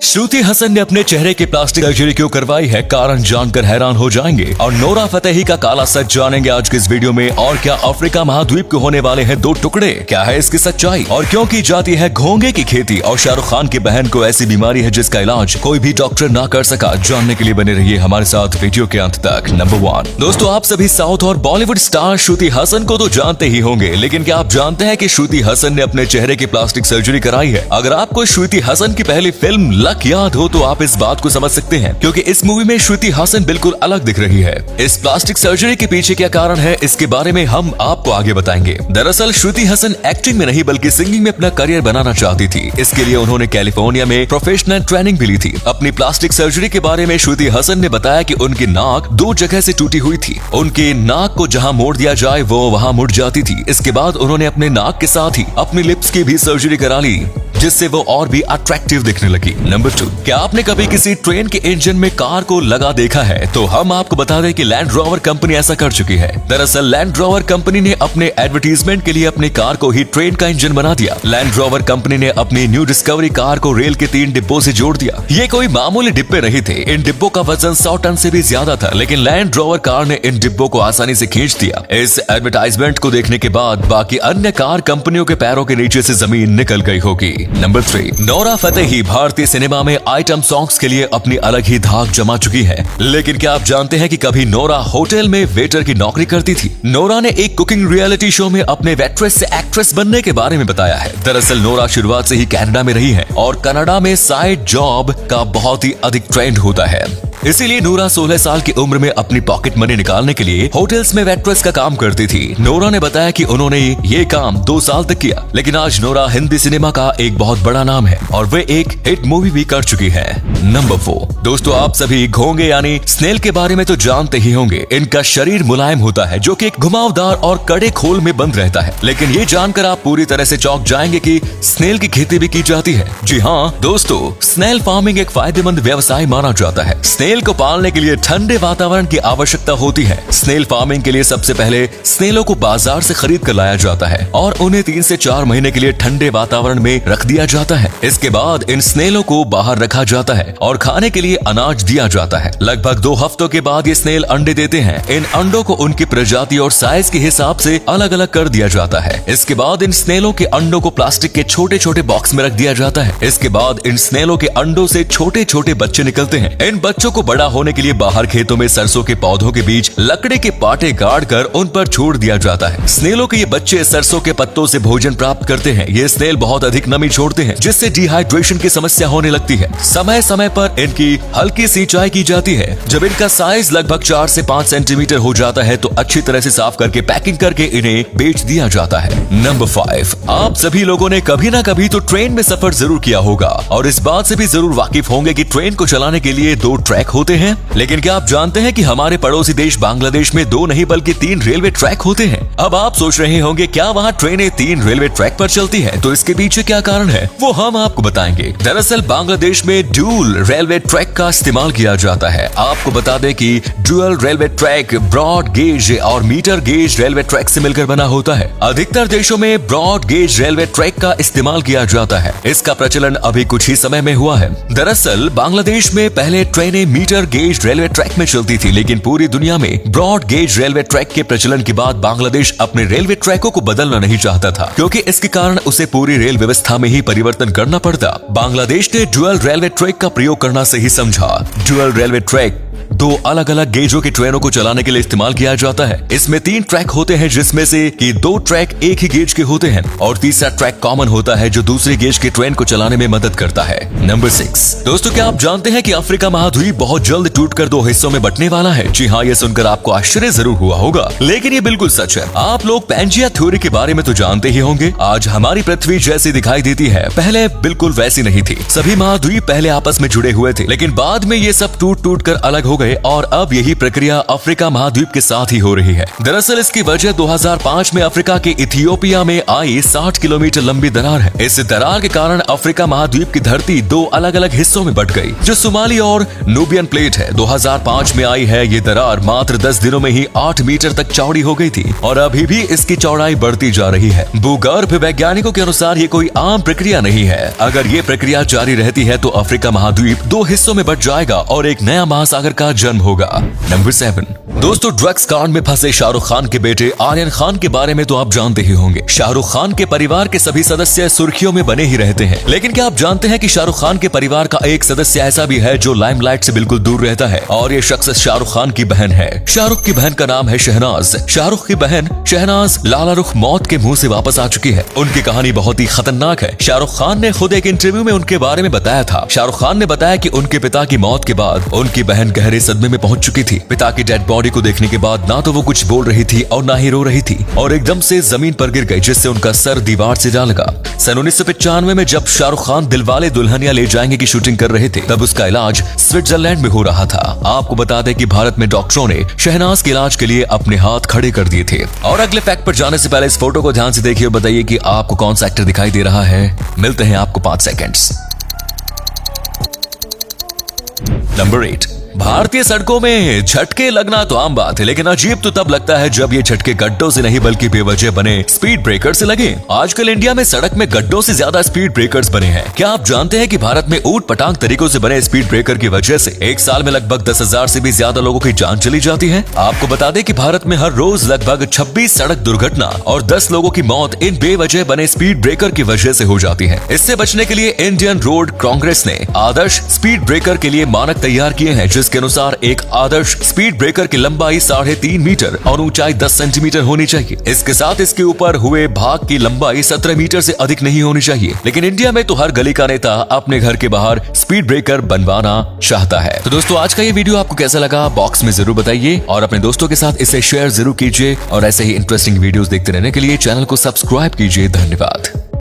श्रुति हसन ने अपने चेहरे की प्लास्टिक सर्जरी क्यों करवाई है, कारण जानकर हैरान हो जाएंगे। और नोरा फतेही का काला सच जानेंगे आज के इस वीडियो में। और क्या अफ्रीका महाद्वीप को होने वाले हैं 2 टुकड़े, क्या है इसकी सच्चाई, और क्यों की जाती है घोंगे की खेती, और शाहरुख खान की बहन को ऐसी बीमारी है जिसका इलाज कोई भी डॉक्टर ना कर सका। जानने के लिए बने रहिए हमारे साथ वीडियो के अंत तक। नंबर 1 दोस्तों, आप सभी साउथ और बॉलीवुड स्टार श्रुति हसन को तो जानते ही होंगे, लेकिन क्या आप जानते हैं कि श्रुति हसन ने अपने चेहरे की प्लास्टिक सर्जरी कराई है। अगर आपको श्रुति हसन की पहली फिल्म लक याद हो तो आप इस बात को समझ सकते हैं, क्योंकि इस मूवी में श्रुति हसन बिल्कुल अलग दिख रही है। इस प्लास्टिक सर्जरी के पीछे क्या कारण है, इसके बारे में हम आपको आगे बताएंगे। दरअसल श्रुति हसन एक्टिंग में नहीं बल्कि सिंगिंग में अपना करियर बनाना चाहती थी। इसके लिए उन्होंने कैलिफोर्निया में प्रोफेशनल ट्रेनिंग भी ली थी। अपनी प्लास्टिक सर्जरी के बारे में श्रुति हसन ने बताया कि उनकी नाक 2 जगह से टूटी हुई थी। उनकी नाक को जहां मोड़ दिया जाए वो वहां मुड़ जाती थी। इसके बाद उन्होंने अपने नाक के साथ ही अपनी लिप्स की भी सर्जरी करा ली, जिससे वो और भी अट्रैक्टिव दिखने लगी। नंबर 2, क्या आपने कभी किसी ट्रेन के इंजन में कार को लगा देखा है? तो हम आपको बता दें कि लैंड रोवर कंपनी ऐसा कर चुकी है। दरअसल लैंड रोवर कंपनी ने अपने एडवर्टीजमेंट के लिए अपनी कार को ही ट्रेन का इंजन बना दिया। लैंड रोवर कंपनी ने अपनी न्यू डिस्कवरी कार को रेल के 3 डिब्बों से जोड़ दिया। ये कोई मामूली डिब्बे नहीं थे, इन डिब्बों का वजन 100 टन से भी ज्यादा था, लेकिन लैंड रोवर कार ने इन डिब्बों को आसानी से खींच दिया। इस एडवर्टाइजमेंट को देखने के बाद बाकी अन्य कार कंपनियों के पैरों के नीचे से जमीन निकल गई होगी। नंबर 3, नोरा फतेही भारतीय सिनेमा में आइटम सॉन्ग्स के लिए अपनी अलग ही धाक जमा चुकी है। लेकिन क्या आप जानते हैं कि कभी नोरा होटल में वेटर की नौकरी करती थी? नोरा ने एक कुकिंग रियलिटी शो में अपने वेट्रेस से एक्ट्रेस बनने के बारे में बताया है। दरअसल नोरा शुरुआत से ही कनाडा में रही है और कनाडा में साइड जॉब का बहुत ही अधिक ट्रेंड होता है। इसीलिए नोरा 16 साल की उम्र में अपनी पॉकेट मनी निकालने के लिए होटल्स में वेट्रेस का काम करती थी। नोरा ने बताया कि उन्होंने ये काम 2 साल तक किया, लेकिन आज नोरा हिंदी सिनेमा का एक बहुत बड़ा नाम है और वे एक हिट मूवी भी कर चुकी है। नंबर 4 दोस्तों, आप सभी घोंगे यानी स्नेल के बारे में तो जानते ही होंगे। इनका शरीर मुलायम होता है, जो कि एक घुमावदार और कड़े खोल में बंद रहता है। लेकिन ये जानकर आप पूरी तरह से चौंक जाएंगे कि स्नेल की खेती भी की जाती है। जी हाँ दोस्तों, स्नेल फार्मिंग एक फायदेमंद व्यवसाय माना जाता है। स्नेल को पालने के लिए ठंडे वातावरण की आवश्यकता होती है। स्नेल फार्मिंग के लिए सबसे पहले स्नेलों को बाजार से खरीद कर लाया जाता है और उन्हें 3 से 4 महीने के लिए ठंडे वातावरण में रख दिया जाता है। इसके बाद इन स्नेलों को बाहर रखा जाता है और खाने के लिए अनाज दिया जाता है। लगभग 2 हफ्तों के बाद ये स्नेल अंडे देते हैं। इन अंडों को उनकी प्रजाति और साइज के हिसाब से अलग अलग कर दिया जाता है। इसके बाद इन स्नेलों के अंडों को प्लास्टिक के छोटे छोटे बॉक्स में रख दिया जाता है। इसके बाद इन स्नेलों के अंडों से छोटे छोटे बच्चे निकलते हैं। इन बच्चों को बड़ा होने के लिए बाहर खेतों में सरसों के पौधों के बीच लकड़ी के पाटे गाड़ कर उन पर छोड़ दिया जाता है। स्नेलों के ये बच्चे सरसों के पत्तों से भोजन प्राप्त करते हैं। ये स्नेल बहुत अधिक नमी छोड़ते हैं, जिससे डिहाइड्रेशन की समस्या होने लगती है। समय समय पर इनकी हल्की सिंचाई की जाती है। जब इनका साइज लगभग 4 से 5 सेंटीमीटर हो जाता है तो अच्छी तरह से साफ करके पैकिंग करके इन्हें बेच दिया जाता है। नंबर 5, आप सभी लोगों ने कभी ना कभी तो ट्रेन में सफर जरूर किया होगा और इस बात से भी जरूर वाकिफ होंगे कि ट्रेन को चलाने के लिए 2 ट्रैक होते हैं। लेकिन क्या आप जानते हैं कि हमारे पड़ोसी देश बांग्लादेश में 2 नहीं बल्कि 3 रेलवे ट्रैक होते हैं? अब आप सोच रहे होंगे क्या वहाँ ट्रेनें 3 रेलवे ट्रैक पर चलती हैं? तो इसके पीछे क्या कारण है वो हम आपको बताएंगे। दरअसल बांग्लादेश में ड्यूल रेलवे ट्रैक का इस्तेमाल किया जाता है। आपको बता दें कि dual railway track broad gauge और मीटर गेज रेलवे ट्रैक से मिलकर बना होता है। अधिकतर देशों में ब्रॉड गेज रेलवे ट्रैक का इस्तेमाल किया जाता है। इसका प्रचलन अभी कुछ ही समय में हुआ है। दरअसल बांग्लादेश में पहले ट्रेनें मीटर गेज रेलवे ट्रैक में चलती थी, लेकिन पूरी दुनिया में ब्रॉड गेज रेलवे ट्रैक के प्रचलन के बाद बांग्लादेश अपने रेलवे ट्रैकों को बदलना नहीं चाहता था, क्योंकि इसके कारण उसे पूरी रेल व्यवस्था में ही परिवर्तन करना पड़ता। बांग्लादेश ने ड्यूल रेलवे ट्रैक का प्रयोग करना सही समझा। ड्यूल रेलवे ट्रैक 2 अलग अलग गेजों की ट्रेनों को चलाने के लिए इस्तेमाल किया जाता है। इसमें 3 ट्रैक होते हैं, जिसमें से कि 2 ट्रैक एक ही गेज के होते हैं और तीसरा ट्रैक कॉमन होता है जो दूसरे गेज की ट्रेन को चलाने में मदद करता है। नंबर 6 दोस्तों, क्या आप जानते हैं कि अफ्रीका महाद्वीप बहुत जल्द टूटकर 2 हिस्सों में बंटने वाला है? जी हाँ, ये सुनकर आपको आश्चर्य जरूर हुआ होगा, लेकिन ये बिल्कुल सच है। आप लोग पैंजिया थ्योरी के बारे में तो जानते ही होंगे। आज हमारी पृथ्वी जैसी दिखाई देती है, पहले बिल्कुल वैसी नहीं थी। सभी महाद्वीप पहले आपस में जुड़े हुए थे, लेकिन बाद में ये सब टूट कर अलग हो गए गए और अब यही प्रक्रिया अफ्रीका महाद्वीप के साथ ही हो रही है। दरअसल इसकी वजह 2005 में अफ्रीका के इथियोपिया में आई 60 किलोमीटर लंबी दरार है। इस दरार के कारण अफ्रीका महाद्वीप की धरती दो अलग अलग हिस्सों में बंट गई, जो सोमाली और नूबियन प्लेट है। 2005 में आई है ये दरार मात्र 10 दिनों में ही 8 मीटर तक चौड़ी हो गई थी और अभी भी इसकी चौड़ाई बढ़ती जा रही है। भूगर्भ वैज्ञानिकों के अनुसार ये कोई आम प्रक्रिया नहीं है। अगर ये प्रक्रिया जारी रहती है तो अफ्रीका महाद्वीप दो हिस्सों में बंट जाएगा और एक नया महासागर का जन्म होगा। नंबर 7 दोस्तों, ड्रग्स कांड में फंसे शाहरुख खान के बेटे आर्यन खान के बारे में तो आप जानते ही होंगे। शाहरुख खान के परिवार के सभी सदस्य सुर्खियों में बने ही रहते हैं, लेकिन क्या आप जानते हैं कि शाहरुख खान के परिवार का एक सदस्य ऐसा भी है जो लाइमलाइट से बिल्कुल दूर रहता है, और ये शख्स शाहरुख खान की बहन है। शाहरुख की बहन का नाम है शहनाज। शाहरुख की बहन शहनाज लाला रुख मौत के मुंह से वापस आ चुकी है। उनकी कहानी बहुत ही खतरनाक है। शाहरुख खान ने खुद एक इंटरव्यू में उनके बारे में बताया था। शाहरुख खान ने बताया कि उनके पिता की मौत के बाद उनकी बहन गहरे सदमे में पहुंच चुकी थी। पिता की डेड बॉडी को देखने के बाद ना तो वो कुछ बोल रही थी और ना ही रो रही थी, और एकदम से जमीन पर गिर गई, जिससे उनका सर दीवार से जा लगा। सन 1995 में जब शाहरुख खान दिलवाले दुल्हनिया ले जाएंगे की शूटिंग कर रहे थे, तब उसका इलाज स्विट्जरलैंड में हो रहा था। आपको बता दें कि भारत में डॉक्टरों ने शहनाज के इलाज के लिए अपने हाथ खड़े कर दिए थे। और अगले फैक्ट पर जाने से पहले इस फोटो को ध्यान से देखिए और बताइए कि आपको कौन सा एक्टर दिखाई दे रहा है। मिलते हैं आपको 5 सेकंड्स। नंबर 8, भारतीय सड़कों में झटके लगना तो आम बात है, लेकिन अजीब तो तब लगता है जब ये झटके गड्ढों से नहीं बल्कि बेवजह बने स्पीड ब्रेकर से लगे। आजकल इंडिया में सड़क में गड्ढों से ज्यादा स्पीड ब्रेकर्स बने हैं। क्या आप जानते हैं कि भारत में ऊट पटांग तरीकों से बने स्पीड ब्रेकर की वजह से एक साल में लगभग 10,000 से भी ज्यादा लोगों की जान चली जाती है। आपको बता दें कि भारत में हर रोज लगभग 26 सड़क दुर्घटना और 10 लोगों की मौत इन बेवजह बने स्पीड ब्रेकर की वजह से हो जाती है। इससे बचने के लिए इंडियन रोड कांग्रेस ने आदर्श स्पीड ब्रेकर के लिए मानक तैयार किए हैं, जिसके अनुसार एक आदर्श स्पीड ब्रेकर की लंबाई 3.5 मीटर और ऊंचाई 10 सेंटीमीटर होनी चाहिए। इसके साथ इसके ऊपर हुए भाग की लंबाई 17 मीटर से अधिक नहीं होनी चाहिए। लेकिन इंडिया में तो हर गली का नेता अपने घर के बाहर स्पीड ब्रेकर बनवाना चाहता है। तो दोस्तों, आज का ये वीडियो आपको कैसा लगा बॉक्स में जरूर बताइए और अपने दोस्तों के साथ इसे शेयर जरूर कीजिए, और ऐसे ही इंटरेस्टिंग वीडियोस देखते रहने के लिए चैनल को सब्सक्राइब कीजिए। धन्यवाद।